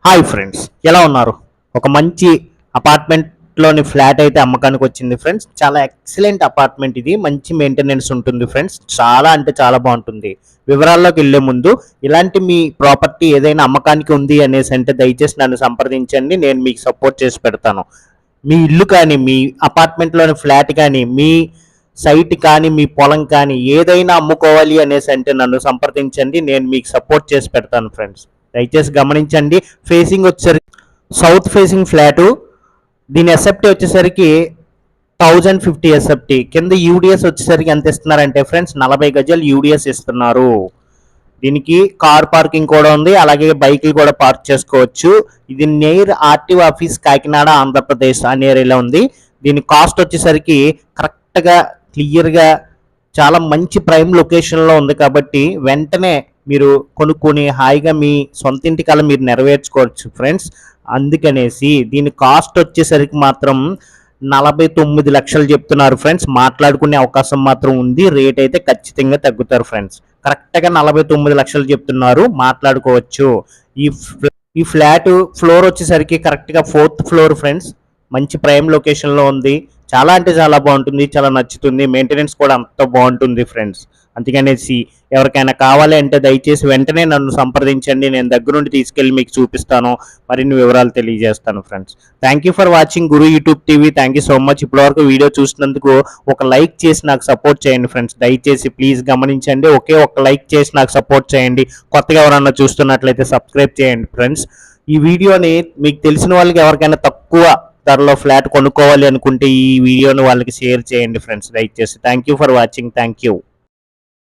Hi friends, ఎలా ఉన్నారు? ఒక మంచి అపార్ట్మెంట్లోని ఫ్లాట్ అయితే అమ్మకానికి వచ్చింది ఫ్రెండ్స్. చాలా ఎక్సలెంట్ అపార్ట్మెంట్ ఇది. మంచి మెయింటెనెన్స్ ఉంటుంది ఫ్రెండ్స్. చాలా అంటే చాలా బాగుంటుంది. వివరాల్లోకి వెళ్ళే ముందు ఇలాంటి మీ ప్రాపర్టీ ఏదైనా అమ్మకానికి ఉంది అనేసి అంటే దయచేసి నన్ను సంప్రదించండి. నేను మీకు సపోర్ట్ చేసి పెడతాను. మీ ఇల్లు కానీ, మీ అపార్ట్మెంట్లోని ఫ్లాట్ కానీ, మీ సైట్ కానీ, మీ పొలం కానీ ఏదైనా అమ్ముకోవాలి అనేసి అంటే నన్ను సంప్రదించండి. నేను మీకు సపోర్ట్ చేసి పెడతాను ఫ్రెండ్స్. దయచేసి గమనించండి. ఫేసింగ్ వచ్చేసరికి సౌత్ ఫేసింగ్ ఫ్లాటు. దీని ఎస్ఎఫ్టీ వచ్చేసరికి 1050 ఎస్ఎఫ్టీ. కింద యూడిఎస్ వచ్చేసరికి ఎంత ఇస్తున్నారంటే ఫ్రెండ్స్ 40 గజాలు యూడిఎస్ ఇస్తున్నారు. దీనికి కార్ పార్కింగ్ కూడా ఉంది, అలాగే బైక్లు కూడా పార్క్ చేసుకోవచ్చు. ఇది near RTO office Kakinada Andhra Pradesh అనే ఏరియాలో ఉంది. దీని కాస్ట్ వచ్చేసరికి కరెక్ట్గా క్లియర్గా చాలా మంచి ప్రైమ్ లొకేషన్లో ఉంది కాబట్టి వెంటనే మీరు కొనుక్కొని హాయిగా మీ సొంత ఇంటి కల మీరు నెరవేర్చుకోవచ్చు ఫ్రెండ్స్. అందుకనేసి దీని కాస్ట్ వచ్చేసరికి మాత్రం 49 లక్షలు చెప్తున్నారు ఫ్రెండ్స్. మాట్లాడుకునే అవకాశం మాత్రం ఉంది. రేట్ అయితే ఖచ్చితంగా తగ్గుతారు ఫ్రెండ్స్. కరెక్ట్గా 49 లక్షలు చెప్తున్నారు, మాట్లాడుకోవచ్చు. ఈ ఈ ఫ్లాట్ ఫ్లోర్ వచ్చేసరికి కరెక్ట్గా 4th ఫ్లోర్ ఫ్రెండ్స్. మంచి ప్రైమ్ లొకేషన్లో ఉంది. చాలా అంటే చాలా బాగుంటుంది, చాలా నచ్చుతుంది. మెయింటెనెన్స్ కూడా అంత బాగుంటుంది ఫ్రెండ్స్. అందుకనేసి ఎవరికైనా కావాలి అంటే దయచేసి వెంటనే నన్ను సంప్రదించండి. నేను దగ్గరుండి తీసుకెళ్ళి మీకు చూపిస్తాను, మరిన్ని వివరాలు తెలియజేస్తాను friends. Thank you for watching Guru YouTube TV. Thank you so much. ఇప్పటివరకు వీడియో చూసినందుకు ఒక లైక్ చేసి నాకు సపోర్ట్ చేయండి ఫ్రెండ్స్. దయచేసి ప్లీజ్ గమనించండి. ఒకే ఒక లైక్ చేసి నాకు సపోర్ట్ చేయండి. కొత్తగా ఎవరన్నా చూస్తున్నట్లయితే సబ్స్క్రైబ్ చేయండి ఫ్రెండ్స్. ఈ వీడియోని మీకు తెలిసిన వాళ్ళకి ఎవరికైనా తక్కువ ధరలో ఫ్లాట్ కొనుక్కోవాలి అనుకుంటే ఈ వీడియోని వాళ్ళకి షేర్ చేయండి ఫ్రెండ్స్ దయచేసి. Thank you for watching. Thank you.